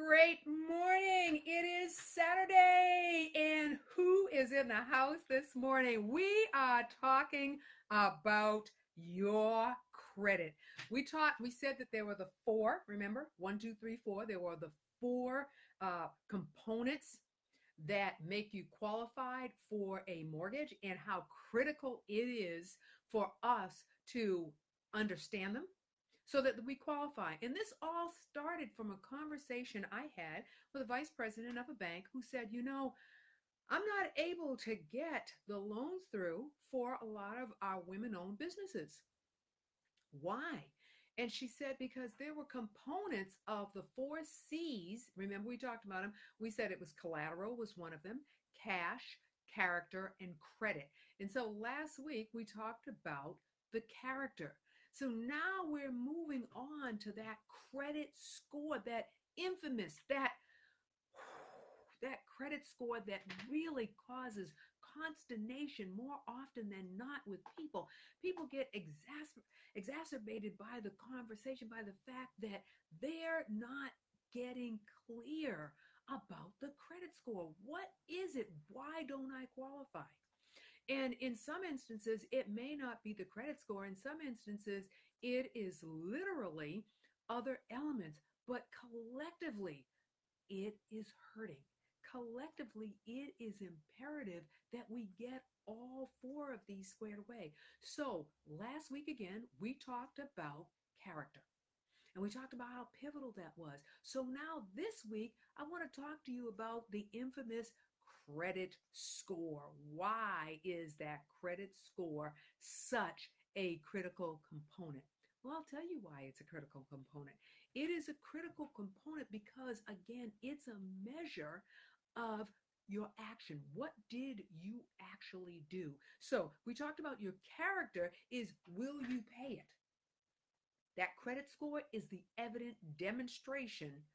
great morning. It is Saturday, and who is in the house this morning? We are talking about your credit. We said that there were the four, remember? One, two, three, four. There were the four components that make you qualified for a mortgage and how critical it is for us to understand them so that we qualify. And this all started from a conversation I had with a vice president of a bank who said, I'm not able to get the loans through for a lot of our women owned businesses. Why? And she said, because there were components of the four C's. Remember, we talked about them. We said it was collateral was one of them, cash, character, and credit. And so last week we talked about the character. So now we're moving on to that credit score, that infamous, that credit score that really causes consternation more often than not with people. People get exacerbated by the conversation, by the fact that they're not getting clear about the credit score. What is it? Why don't I qualify? And in some instances, it may not be the credit score. In some instances, it is literally other elements, but collectively, it is hurting. Collectively, it is imperative that we get all four of these squared away. So last week, again, we talked about character. And we talked about how pivotal that was. So now this week, I want to talk to you about the infamous credit score. Why is that credit score such a critical component? Well, I'll tell you why it's a critical component. It is a critical component because, again, it's a measure of your action. What did you actually do? So we talked about your character is, will you pay it? That credit score is the evident demonstration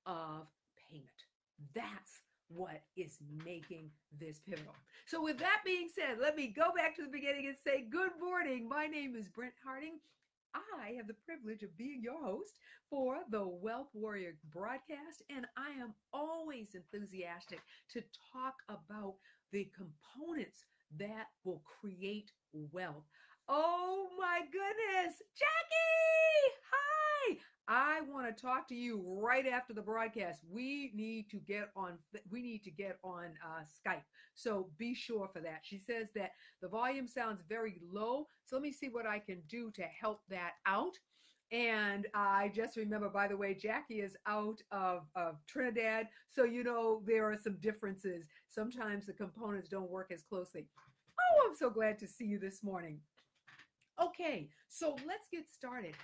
of payment. That's what is making this pivotal. So with that being said, let me go back to the beginning and say good morning. My name is Brent Harding. I have the privilege of being your host for the Wealth Warrior broadcast, and I am always enthusiastic to talk about the components that will create wealth. Oh my goodness, Jackie! Hi! I want to talk to you right after the broadcast. We need to get on Skype. So be sure for that. She says that the volume sounds very low. So let me see what I can do to help that out. And I just remember, by the way, Jackie is out of Trinidad. So, there are some differences. Sometimes the components don't work as closely. Oh, I'm so glad to see you this morning. Okay, so let's get started.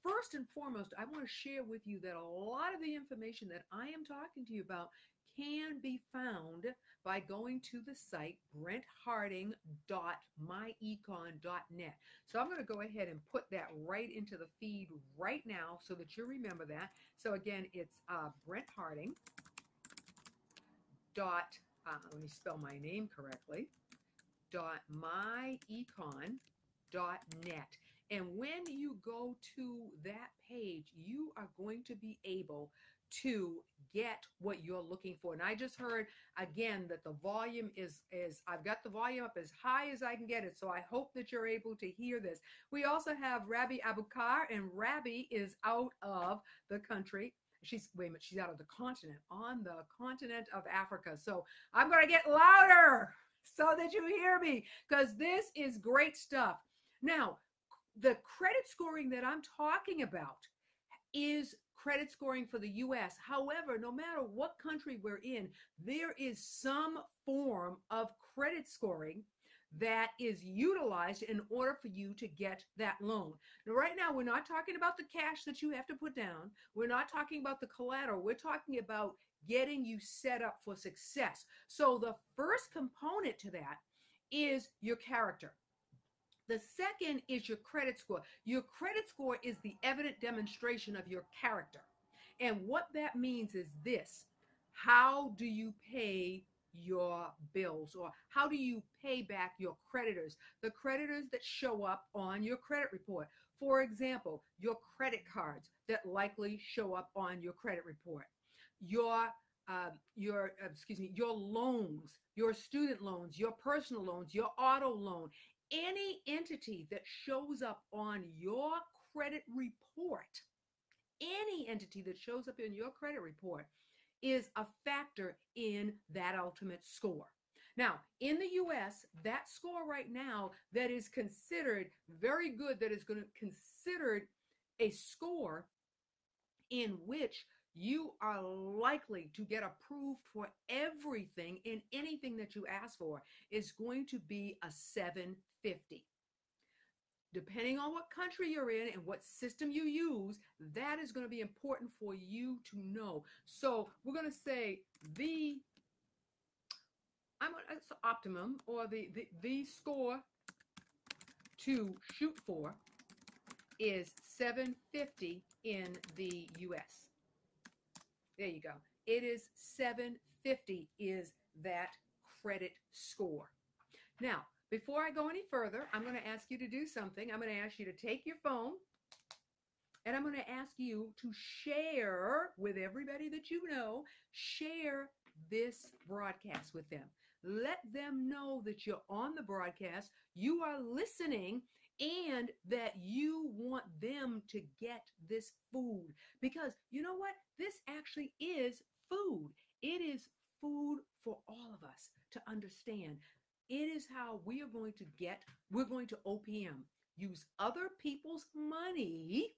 First and foremost, I want to share with you that a lot of the information that I am talking to you about can be found by going to the site brentharding.myecon.net. So I'm going to go ahead and put that right into the feed right now so that you remember that. So again, it's Brent Harding dot, let me spell my name correctly, myecon.net. And when you go to that page, you are going to be able to get what you're looking for. And I just heard again that the volume is I've got the volume up as high as I can get it. So I hope that you're able to hear this. We also have Rabbi Abukar, and Rabbi is out of the country. She's out of the continent, on the continent of Africa. So I'm going to get louder so that you hear me, because this is great stuff. Now, the credit scoring that I'm talking about is credit scoring for the U.S. However, no matter what country we're in, there is some form of credit scoring that is utilized in order for you to get that loan. Now, right now, we're not talking about the cash that you have to put down. We're not talking about the collateral. We're talking about getting you set up for success. So the first component to that is your character. The second is your credit score. Your credit score is the evident demonstration of your character. And what that means is this: how do you pay your bills, or how do you pay back your creditors, the creditors that show up on your credit report? For example, your credit cards that likely show up on your credit report. your your loans, your student loans, your personal loans, your auto loan, any entity that shows up on your credit report, any entity that shows up in your credit report is a factor in that ultimate score. Now, in the US, that score right now that is considered very good, that is going to considered a score in which you are likely to get approved for everything in anything that you ask for, is going to be a 750. Depending on what country you're in and what system you use, that is going to be important for you to know. So we're going to say it's optimum, or the score to shoot for is 750 in the US. There you go. It is 750 is that credit score. Now, before I go any further, I'm going to ask you to do something. I'm going to ask you to take your phone, and I'm going to ask you to share with everybody that you know, share this broadcast with them. Let them know that you're on the broadcast, you are listening, and that you want them to get this food. Because you know what? This actually is food. It is food for all of us to understand. It is how we're going to OPM, use other people's money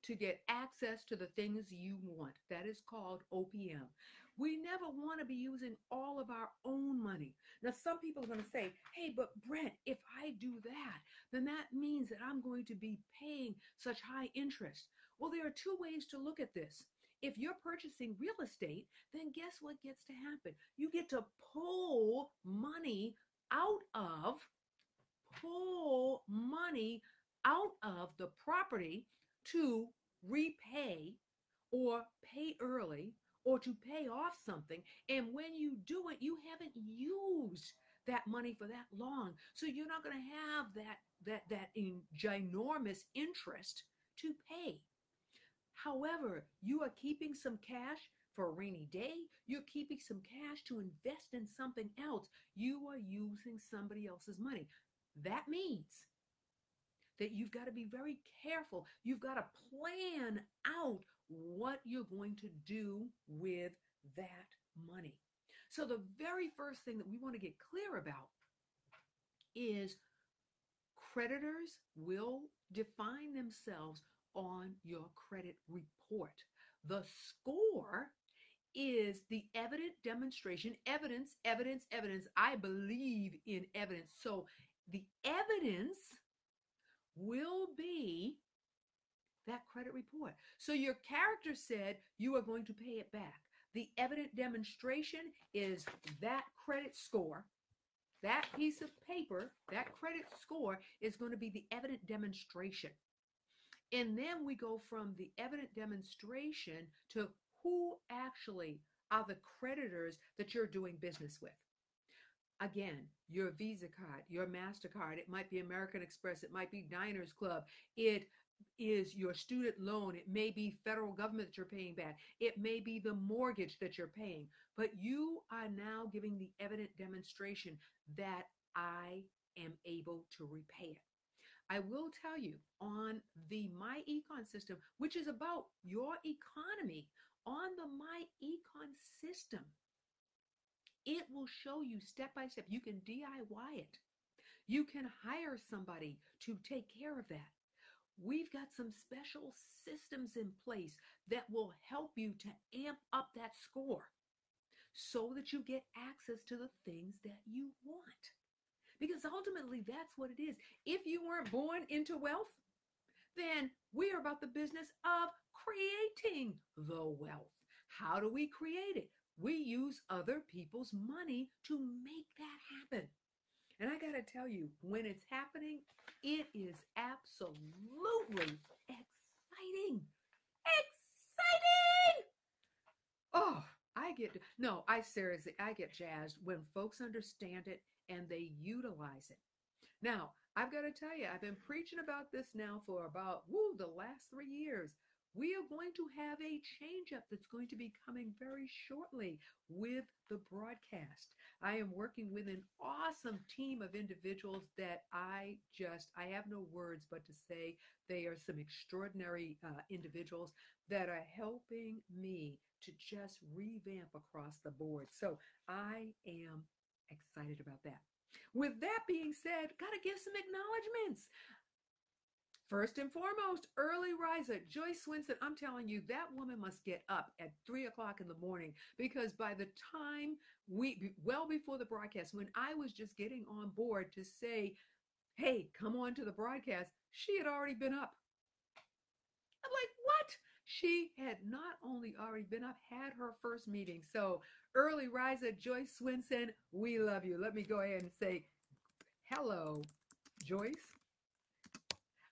to get access to the things you want. That is called OPM. We never want to be using all of our own money. Now, some people are going to say, hey, but Brent, if I do that, then that means that I'm going to be paying such high interest. Well, there are two ways to look at this. If you're purchasing real estate, then guess what gets to happen? You get to pull money out of the property to repay or pay early or to pay off something. And when you do it, you haven't used that money for that long. So you're not going to have that ginormous interest to pay. However, you are keeping some cash for a rainy day. You're keeping some cash to invest in something else. You are using somebody else's money. That means that you've got to be very careful. You've got to plan out what you're going to do with that money. So the very first thing that we want to get clear about is creditors will define themselves on your credit report. The score is the evident demonstration, evidence. I believe in evidence. So the evidence will be that credit report. So your character said you are going to pay it back. The evident demonstration is that credit score. That piece of paper, that credit score is going to be the evident demonstration. And then we go from the evident demonstration to who actually are the creditors that you're doing business with. Again, your Visa card, your MasterCard, it might be American Express, it might be Diners Club, it is your student loan, it may be federal government that you're paying back, it may be the mortgage that you're paying, but you are now giving the evident demonstration that I am able to repay it. I will tell you, on the My Econ system, which is about your economy, on the My Econ system, it will show you step by step. You can DIY it. You can hire somebody to take care of that. We've got some special systems in place that will help you to amp up that score so that you get access to the things that you want. Because ultimately, that's what it is. If you weren't born into wealth, then we are about the business of creating the wealth. How do we create it? We use other people's money to make that happen. And I got to tell you, when it's happening, it is absolutely exciting. Exciting! Oh, I get jazzed when folks understand it and they utilize it. Now, I've got to tell you, I've been preaching about this now for about, the last 3 years. we are going to have a change up that's going to be coming very shortly with the broadcast. I am working with an awesome team of individuals that I have no words but to say they are some extraordinary individuals that are helping me to just revamp across the board. So I am excited about that. With that being said, got to give some acknowledgments. First and foremost, early riser, Joyce Swinson. I'm telling you, that woman must get up at 3 o'clock in the morning because by the time well before the broadcast, when I was just getting on board to say, hey, come on to the broadcast, she had already been up. I'm like, what? She had not only already been up, had her first meeting. So, early riser, Joyce Swinson, we love you. Let me go ahead and say hello, Joyce.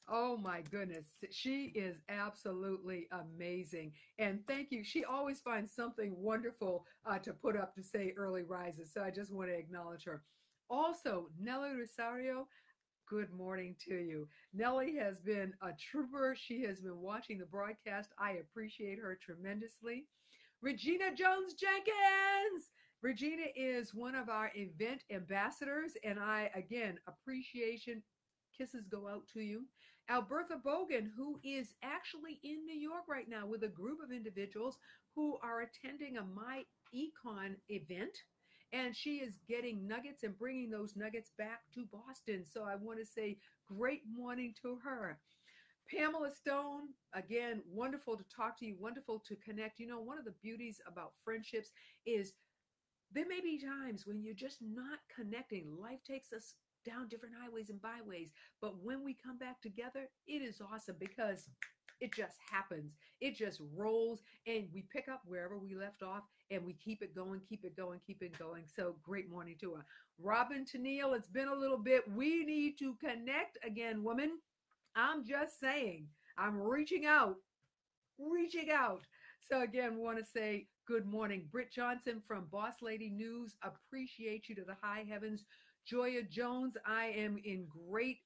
Oh my goodness. She is absolutely amazing. And thank you. She always finds something wonderful to put up to say early rises. So I just want to acknowledge her. Also, Nelly Rosario, good morning to you. Nellie has been a trooper. She has been watching the broadcast. I appreciate her tremendously. Regina Jones Jenkins. Regina is one of our event ambassadors, and I, again, appreciation, kisses go out to you. Albertha Bogan, who is actually in New York right now with a group of individuals who are attending a My Econ event, and she is getting nuggets and bringing those nuggets back to Boston. So I want to say great morning to her. Pamela Stone, again, wonderful to talk to you, wonderful to connect. You know, one of the beauties about friendships is there may be times when you're just not connecting. Life takes us down different highways and byways. But when we come back together, it is awesome because it just happens. It just rolls and we pick up wherever we left off and we keep it going, keep it going, keep it going. So great morning to her. Robin Tennille, it's been a little bit. We need to connect again, woman. I'm just saying, I'm reaching out, reaching out. So again, want to say good morning. Britt Johnson from Boss Lady News, appreciate you to the high heavens. Joya Jones, I am in great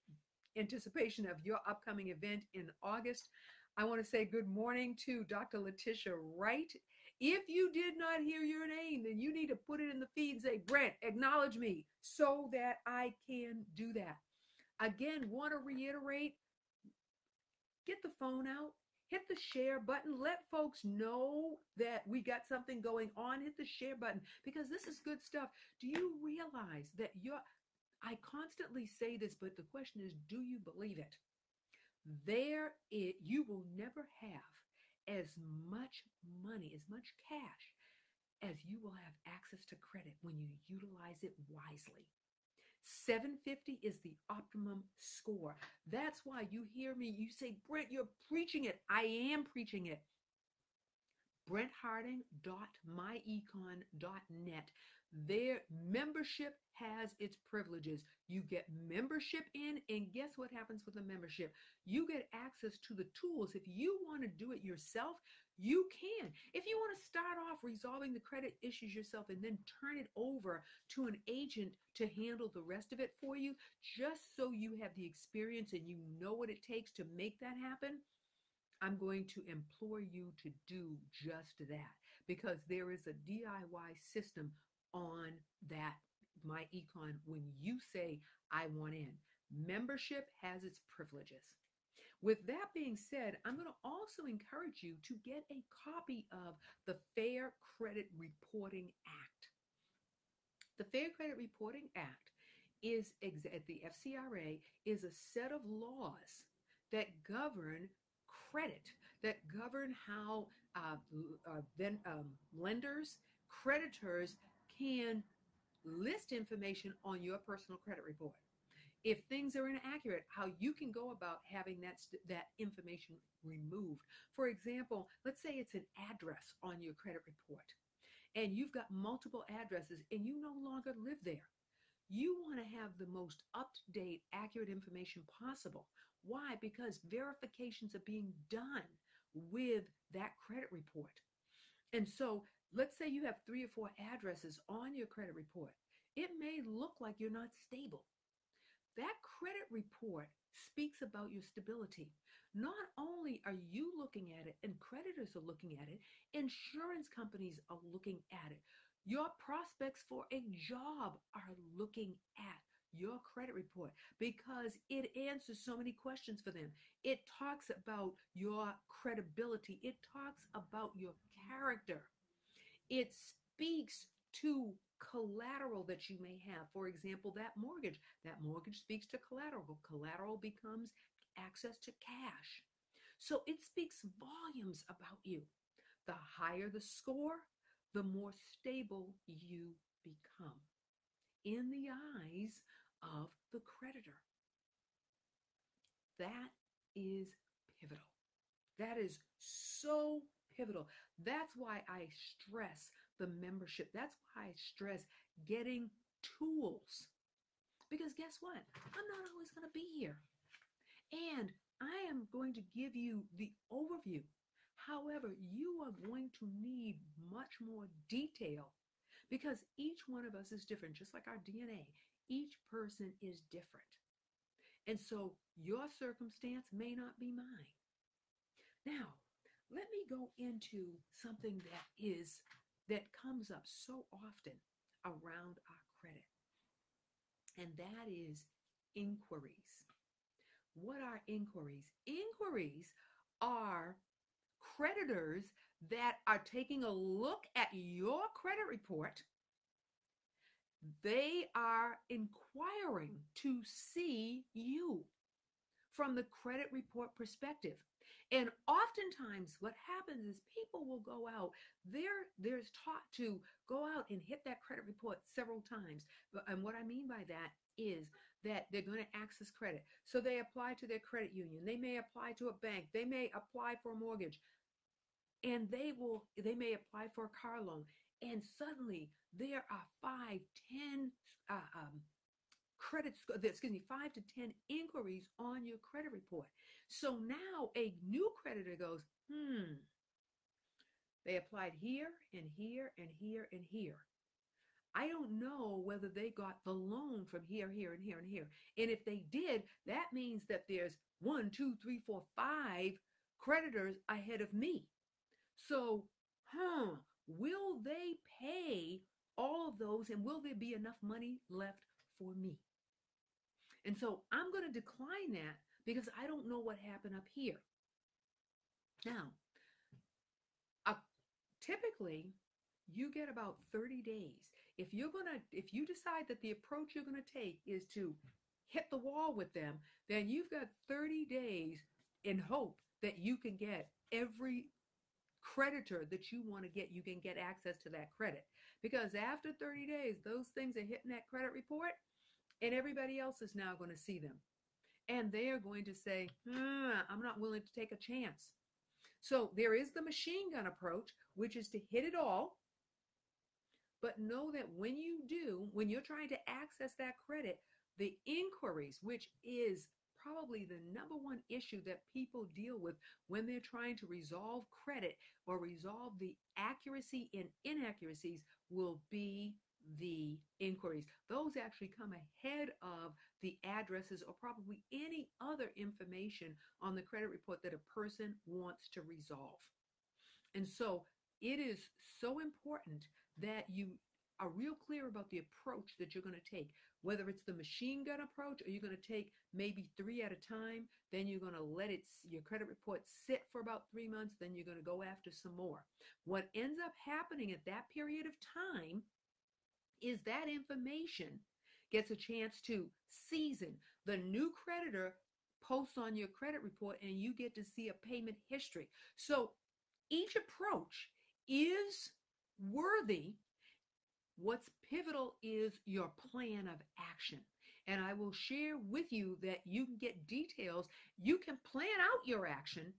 anticipation of your upcoming event in August. I want to say good morning to Dr. Letitia Wright. If you did not hear your name, then you need to put it in the feed and say, Brent, acknowledge me so that I can do that. Again, want to reiterate, get the phone out, hit the share button, let folks know that we got something going on, hit the share button because this is good stuff. Do you realize that I constantly say this, but the question is, do you believe it? You will never have as much money, as much cash as you will have access to credit when you utilize it wisely. 750 is the optimum score. That's why you hear me, you say, Brent, you're preaching it. I am preaching it. BrentHarding.myecon.net. Their membership has its privileges. You get membership in, and guess what happens with the membership? You get access to the tools. If you want to do it yourself, you can. If you want to start off resolving the credit issues yourself and then turn it over to an agent to handle the rest of it for you, just so you have the experience and you know what it takes to make that happen, I'm going to implore you to do just that because there is a DIY system on that My Econ when you say, I want in. Membership has its privileges. With that being said, I'm going to also encourage you to get a copy of the Fair Credit Reporting Act. The Fair Credit Reporting Act is at the FCRA is a set of laws that govern credit, that govern how lenders, creditors can list information on your personal credit report. If things are inaccurate, how you can go about having that information removed. For example, let's say it's an address on your credit report and you've got multiple addresses and you no longer live there. You want to have the most up-to-date, accurate information possible. Why? Because verifications are being done with that credit report. And so let's say you have 3 or 4 addresses on your credit report. It may look like you're not stable. That credit report speaks about your stability. Not only are you looking at it and creditors are looking at it, insurance companies are looking at it. Your prospects for a job are looking at your credit report because it answers so many questions for them. It talks about your credibility, it talks about your character. It speaks to collateral that you may have. For example, that mortgage. That mortgage speaks to collateral. Collateral becomes access to cash. So it speaks volumes about you. The higher the score, the more stable you become in the eyes of the creditor. That is pivotal. That is so pivotal. That's why I stress the membership. That's why I stress getting tools. Because guess what? I'm not always going to be here. And I am going to give you the overview. However, you are going to need much more detail because each one of us is different, just like our DNA. Each person is different. And so your circumstance may not be mine. Now, let me go into something that comes up so often around our credit, and that is inquiries. What are inquiries? Inquiries are creditors that are taking a look at your credit report. They are inquiring to see you from the credit report perspective. And oftentimes what happens is people will go out, there's taught to go out and hit that credit report several times. And what I mean by that is that they're going to access credit. So they apply to their credit union. They may apply to a bank. They may apply for a mortgage. And they may apply for a car loan. And suddenly there are 5, 10 5 to 10 inquiries on your credit report. So now a new creditor goes, they applied here and here and here and here. I don't know whether they got the loan from here, here, and here, and here. And if they did, that means that there's 1, 2, 3, 4, 5 creditors ahead of me. So, will they pay all of those and will there be enough money left for me? And so I'm going to decline that because I don't know what happened up here. Now, typically you get about 30 days. If you decide that the approach you're going to take is to hit the wall with them, then you've got 30 days in hope that you can get every creditor that you want to get. You can get access to that credit, because after 30 days, those things are hitting that credit report and everybody else is now going to see them. And they are going to say, I'm not willing to take a chance. So there is the machine gun approach, which is to hit it all. But know that when you're trying to access that credit, the inquiries, which is probably the number one issue that people deal with when they're trying to resolve credit or resolve the accuracy and inaccuracies, will be the inquiries. Those actually come ahead of the addresses or probably any other information on the credit report that a person wants to resolve. And so it is so important that you are real clear about the approach that you're going to take, whether it's the machine gun approach or you're going to take maybe 3 at a time. Then you're going to let your credit report sit for about 3 months. Then you're going to go after some more. What ends up happening at that period of time is that information gets a chance to season. The new creditor posts on your credit report and you get to see a payment history. So each approach is worthy. What's pivotal is your plan of action. And I will share with you that you can get details. You can plan out your action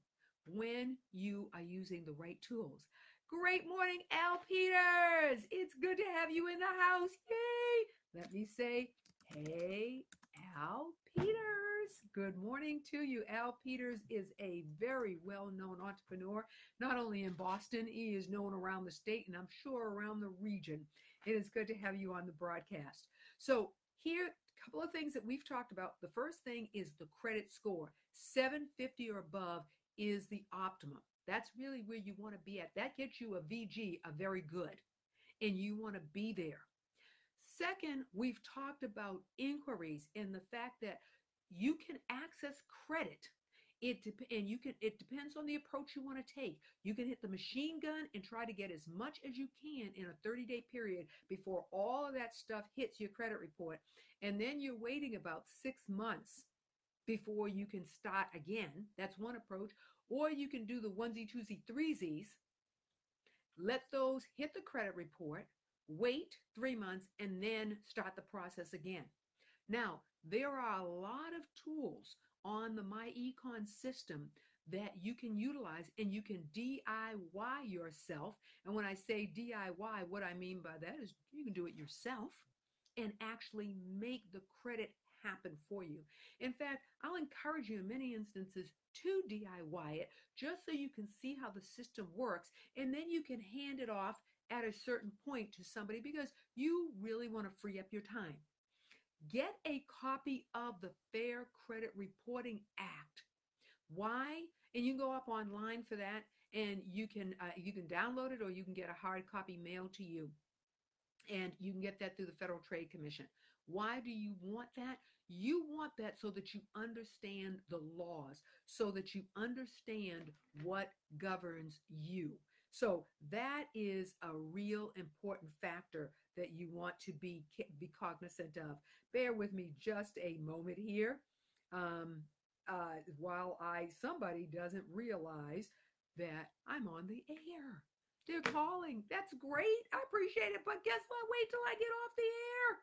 when you are using the right tools. Great morning, Al Peters. It's good to have you in the house. Yay. Let me say, hey, Al Peters. Good morning to you. Al Peters is a very well-known entrepreneur, not only in Boston, he is known around the state and I'm sure around the region. It is good to have you on the broadcast. So here couple of things that we've talked about. The first thing is the credit score. 750 or above is the optimum. That's really where you want to be at. That gets you a VG, a very good, and you want to be there. Second, we've talked about inquiries and the fact that you can access credit. And you can, it depends on the approach you want to take. You can hit the machine gun and try to get as much as you can in a 30-day period before all of that stuff hits your credit report. And then you're waiting about 6 months before you can start again. That's one approach. Or you can do the onesie, twosie, threesies, let those hit the credit report, wait 3 months, and then start the process again. Now, there are a lot of tools on the MyEcon system that you can utilize, and you can DIY yourself. And when I say DIY, what I mean by that is you can do it yourself and actually make the credit happen for you. In fact, I'll encourage you in many instances to DIY it just so you can see how the system works, and then you can hand it off at a certain point to somebody because you really want to free up your time. Get a copy of the Fair Credit Reporting Act. Why? And you can go up online for that, and you can download it, or you can get a hard copy mailed to you, and you can get that through the Federal Trade Commission. Why do you want that? You want that so that you understand the laws, so that you understand what governs you. So that is a real important factor that you want to be cognizant of. Bear with me just a moment here. While somebody doesn't realize that I'm on the air. They're calling. That's great. I appreciate it. But guess what? Wait till I get off the air.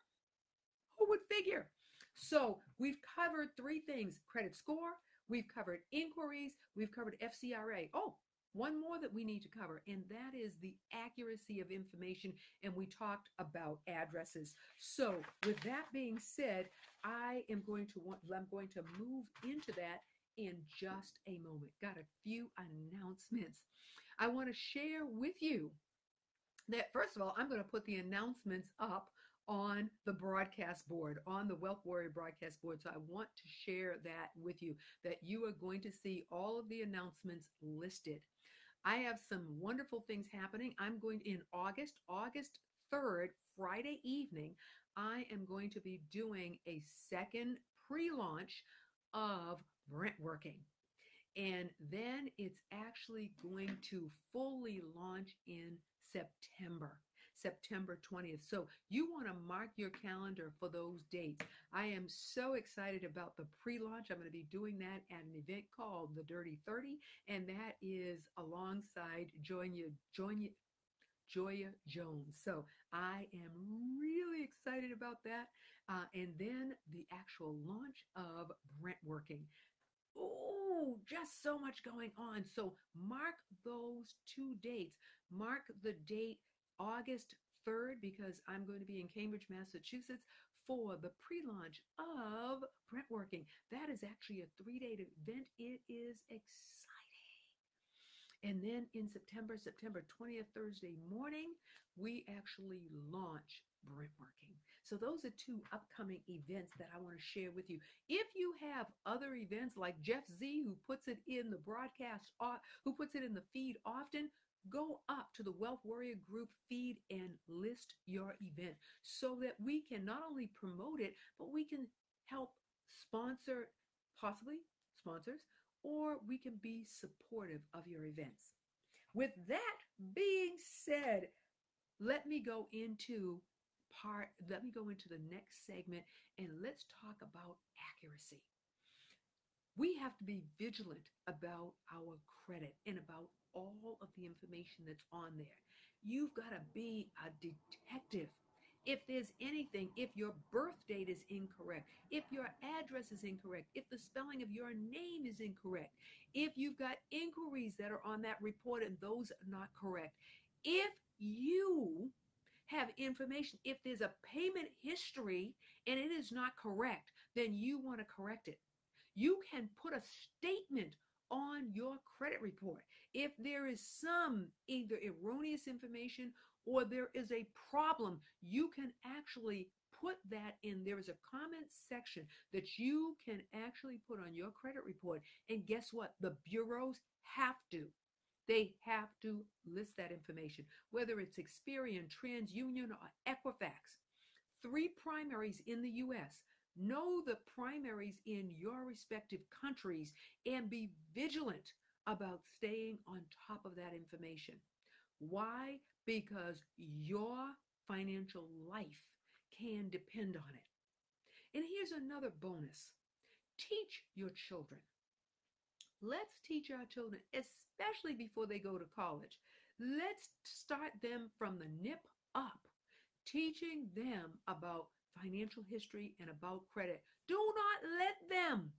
Who would figure? So we've covered three things: credit score, we've covered inquiries, we've covered FCRA. Oh, one more that we need to cover, and that is the accuracy of information. And we talked about addresses. So with that being said, I'm going to move into that in just a moment. Got a few announcements. I want to share with you that, first of all, I'm going to put the announcements up on the broadcast board, on the Wealth Warrior broadcast board. So I want to share that with you, that you are going to see all of the announcements listed. I have some wonderful things happening. I'm going in August 3rd, Friday evening, I am going to be doing a second pre-launch of Brent Working. And then it's actually going to fully launch in September 20th. So you want to mark your calendar for those dates. I am so excited about the pre-launch. I'm going to be doing that at an event called the Dirty 30, and that is alongside Joya Jones. So I am really excited about that. And then the actual launch of Brent Working. Oh, just so much going on. So mark those two dates. Mark the date August 3rd, because I'm going to be in Cambridge, Massachusetts for the pre-launch of Brent Working. That is actually a 3-day event. It is exciting. And then in September 20th, Thursday morning, we actually launch Brent Working. So those are two upcoming events that I want to share with you. If you have other events like Jeff Z, who puts it in the broadcast, who puts it in the feed often, go up to the Wealth Warrior Group feed and list your event so that we can not only promote it, but we can help sponsor, possibly sponsors, or we can be supportive of your events. With that being said, let me go into the next segment, and let's talk about accuracy. We have to be vigilant about our credit and about all of the information that's on there. You've got to be a detective. If there's anything, if your birth date is incorrect, if your address is incorrect, if the spelling of your name is incorrect, if you've got inquiries that are on that report and those are not correct, if you have information, if there's a payment history and it is not correct, then you want to correct it. You can put a statement on your credit report. If there is some either erroneous information or there is a problem, you can actually put that in. There is a comment section that you can actually put on your credit report. And guess what? The bureaus have to. They have to list that information, whether it's Experian, TransUnion, or Equifax. Three primaries in the U.S. Know the primaries in your respective countries and be vigilant about staying on top of that information. Why? Because your financial life can depend on it. And here's another bonus. Teach your children. Let's teach our children, especially before they go to college. Let's start them from the nip up, teaching them about financial history and about credit. Do not let them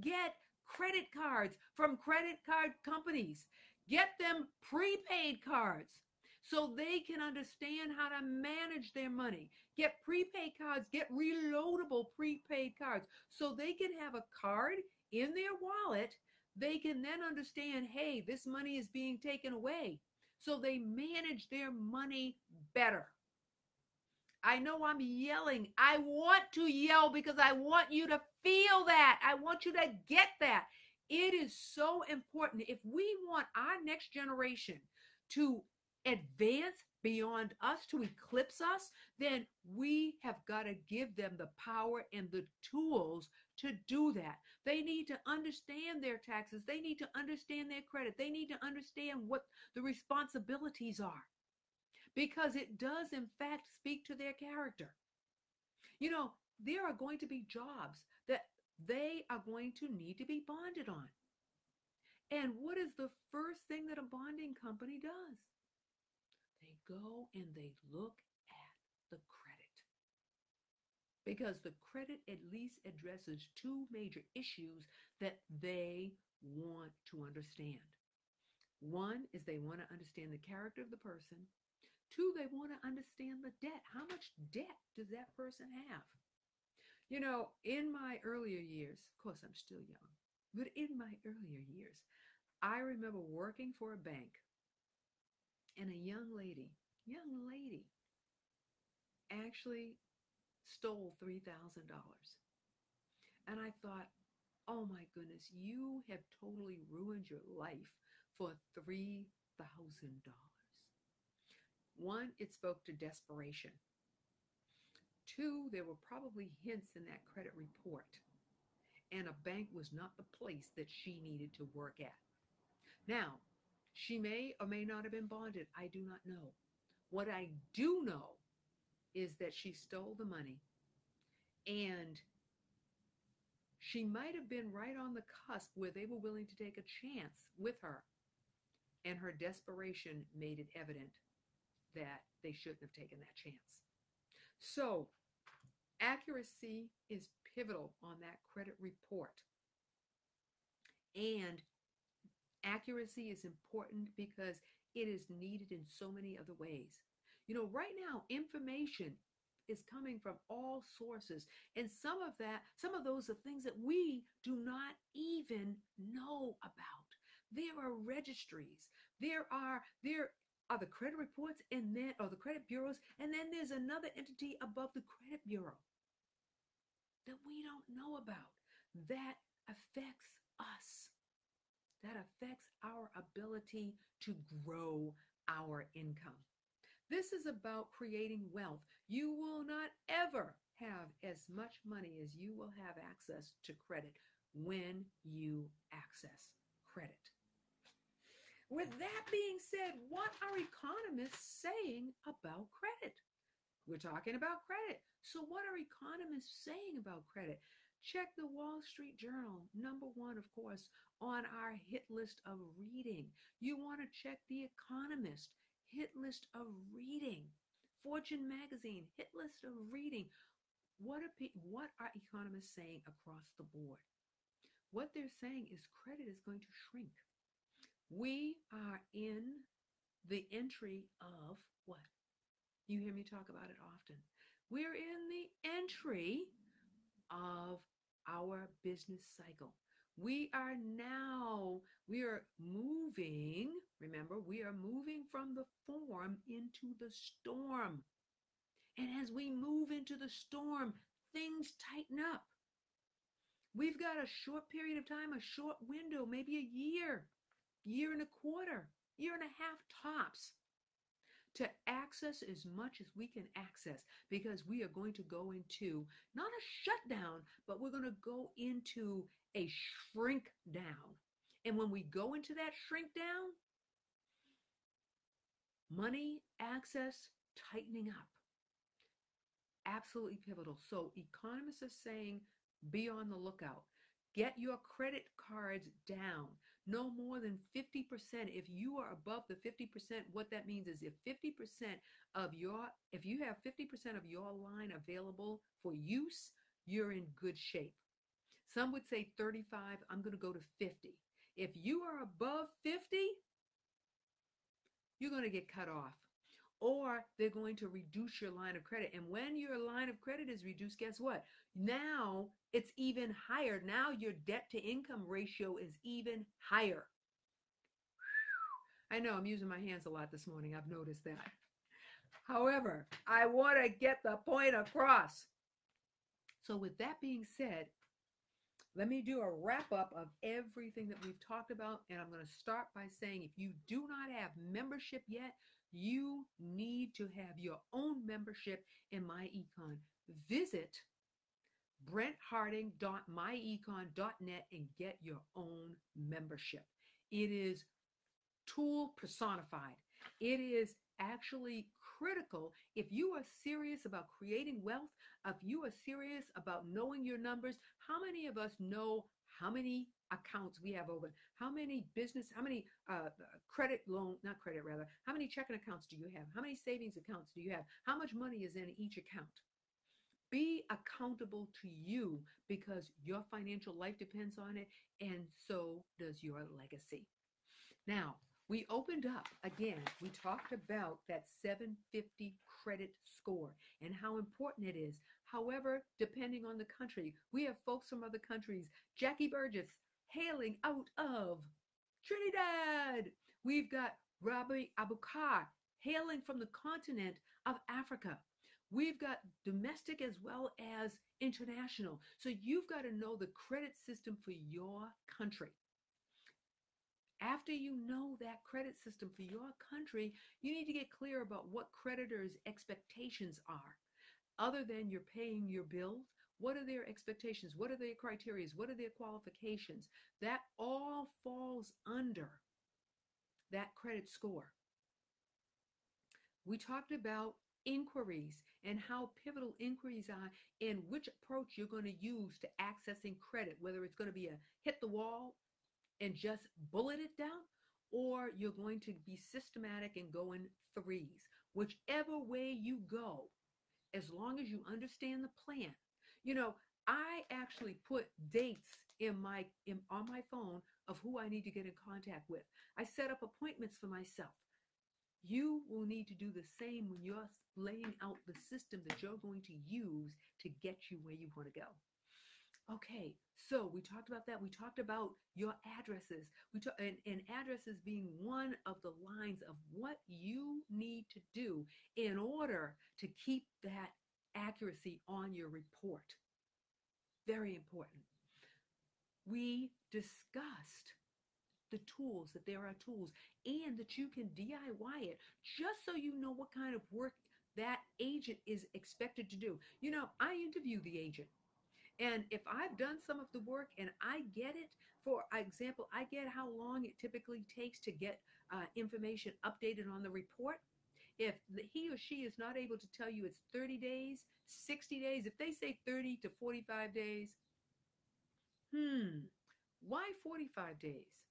get credit cards from credit card companies. Get them prepaid cards so they can understand how to manage their money. Get prepaid cards, get reloadable prepaid cards so they can have a card in their wallet. They can then understand, hey, this money is being taken away. So they manage their money better. I know I'm yelling. I want to yell because I want you to feel that. I want you to get that. It is so important. If we want our next generation to advance beyond us, to eclipse us, then we have got to give them the power and the tools to do that. They need to understand their taxes. They need to understand their credit. They need to understand what the responsibilities are, because it does, in fact, speak to their character. You know, there are going to be jobs that they are going to need to be bonded on. And what is the first thing that a bonding company does? They go and they look at the credit, because the credit at least addresses two major issues that they want to understand. One is they want to understand the character of the person. Two, they want to understand the debt. How much debt does that person have? You know, in my earlier years, of course, I'm still young, but in my earlier years, I remember working for a bank, and a young lady actually stole $3,000. And I thought, oh my goodness, you have totally ruined your life for $3,000. One, it spoke to desperation. Two, there were probably hints in that credit report, and a bank was not the place that she needed to work at. Now, she may or may not have been bonded. I do not know. What I do know is that she stole the money, and she might have been right on the cusp where they were willing to take a chance with her, and her desperation made it evident that they shouldn't have taken that chance. So, accuracy is pivotal on that credit report. And accuracy is important because it is needed in so many other ways. You know, right now, information is coming from all sources. And some of those are things that we do not even know about. There are registries. There are the credit reports, and then, or the credit bureaus, and then there's another entity above the credit bureau that we don't know about that affects us, that affects our ability to grow our income. This is about creating wealth. You will not ever have as much money as you will have access to credit when you access credit. With that being said, what are economists saying about credit? We're talking about credit. So what are economists saying about credit? Check the Wall Street Journal, number one, of course, on our hit list of reading. You want to check The Economist, hit list of reading. Fortune Magazine, hit list of reading. What are economists saying across the board? What they're saying is credit is going to shrink. We are in the entry of what? You hear me talk about it often. We're in the entry of our business cycle. We are moving, remember, we are moving from the form into the storm. And as we move into the storm, things tighten up. We've got a short period of time, a short window, maybe a year and a quarter, year and a half tops, to access as much as we can access, because we are going to go into not a shutdown, but we're going to go into a shrink down. And when we go into that shrink down, money access tightening up. Absolutely pivotal. So economists are saying be on the lookout. Get your credit cards down. No more than 50%. If you are above the 50%, what that means is if you have 50% of your line available for use, you're in good shape. Some would say 35. I'm going to go to 50. If you are above 50, you're going to get cut off. Or they're going to reduce your line of credit. And when your line of credit is reduced, guess what? Now it's even higher. Now your debt to income ratio is even higher. I know I'm using my hands a lot this morning. I've noticed that. However, I want to get the point across. So with that being said, let me do a wrap up of everything that we've talked about. And I'm going to start by saying, if you do not have membership yet, you need to have your own membership in MyEcon. Visit brentharding.myecon.net and get your own membership. It is tool personified. It is actually critical if you are serious about creating wealth, if you are serious about knowing your numbers. How many of us know how many accounts we have open? How many how many how many checking accounts do you have? How many savings accounts do you have? How much money is in each account? Be accountable to you, because your financial life depends on it, and so does your legacy. Now, we opened up again. We talked about that 750 credit score and how important it is. However, depending on the country, we have folks from other countries. Jackie Burgess hailing out of Trinidad. We've got Rabi Abukar hailing from the continent of Africa. We've got domestic as well as international. So you've got to know the credit system for your country. After you know that credit system for your country, you need to get clear about what creditors' expectations are. Other than you're paying your bills, what are their expectations? What are their criteria? What are their qualifications? That all falls under that credit score. We talked about inquiries and how pivotal inquiries are, and which approach you're going to use to accessing credit, whether it's going to be a hit the wall and just bullet it down, or you're going to be systematic and go in threes. Whichever way you go, as long as you understand the plan. You know, I actually put dates on my phone of who I need to get in contact with. I set up appointments for myself. You will need to do the same when you're laying out the system that you're going to use to get you where you want to go. Okay, so we talked about that. We talked about your addresses. And addresses being one of the lines of what you need to do in order to keep that accuracy on your report. Very important. We discussed the tools, that there are tools, and that you can DIY it just so you know what kind of work that agent is expected to do. You know, I interview the agent. And if I've done some of the work and I get it, for example, I get how long it typically takes to get information updated on the report. If he or she is not able to tell you it's 30 days, 60 days, if they say 30 to 45 days, why 45 days?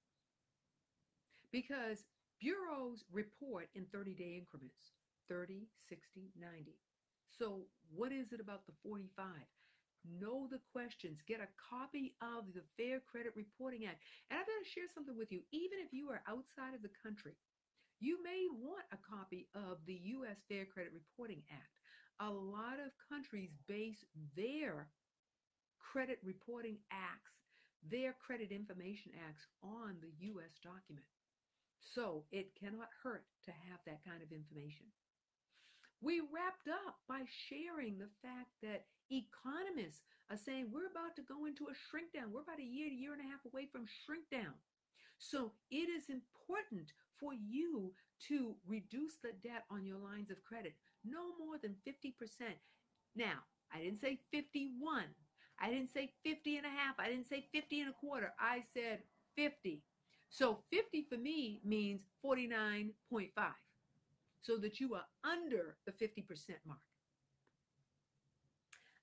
Because bureaus report in 30-day increments, 30, 60, 90. So what is it about the 45? Know the questions. Get a copy of the Fair Credit Reporting Act. And I've got to share something with you. Even if you are outside of the country, you may want a copy of the U.S. Fair Credit Reporting Act. A lot of countries base their credit reporting acts, their credit information acts, on the U.S. document. So it cannot hurt to have that kind of information. We wrapped up by sharing the fact that economists are saying we're about to go into a shrink down. We're about a year and a half away from shrink down. So it is important for you to reduce the debt on your lines of credit no more than 50%. Now, I didn't say 51. I didn't say 50 and a half. I didn't say 50 and a quarter. I said 50. So 50 for me means 49.5, so that you are under the 50% mark.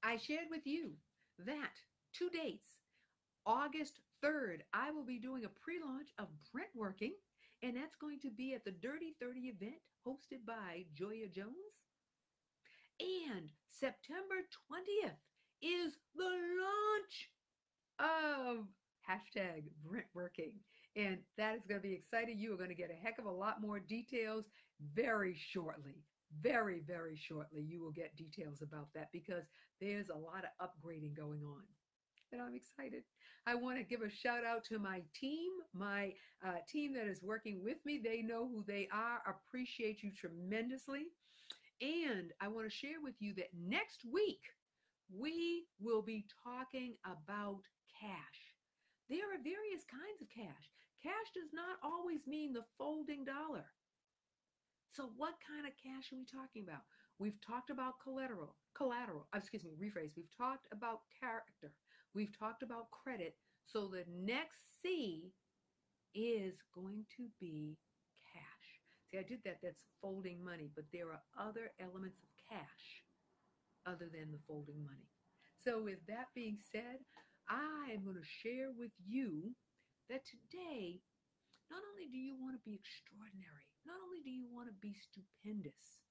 I shared with you that two dates. August 3rd, I will be doing a pre-launch of Brent Working, and that's going to be at the Dirty 30 event hosted by Joya Jones. And September 20th is the launch of hashtag Brent Working. And that is going to be exciting. You are going to get a heck of a lot more details very shortly. Very, very shortly, you will get details about that because there's a lot of upgrading going on. And I'm excited. I want to give a shout out to my team that is working with me. They know who they are. Appreciate you tremendously. And I want to share with you that next week we will be talking about cash. There are various kinds of cash. Cash does not always mean the folding dollar. So what kind of cash are we talking about? We've talked about rephrase. We've talked about character. We've talked about credit. So the next C is going to be cash. See, I did that. That's folding money, but there are other elements of cash other than the folding money. So with that being said, I am going to share with you that today, not only do you want to be extraordinary, not only do you want to be stupendous,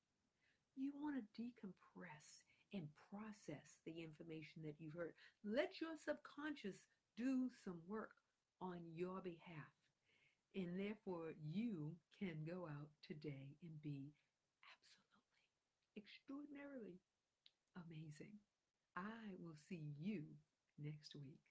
you want to decompress and process the information that you've heard. Let your subconscious do some work on your behalf. And therefore, you can go out today and be absolutely, extraordinarily amazing. I will see you next week.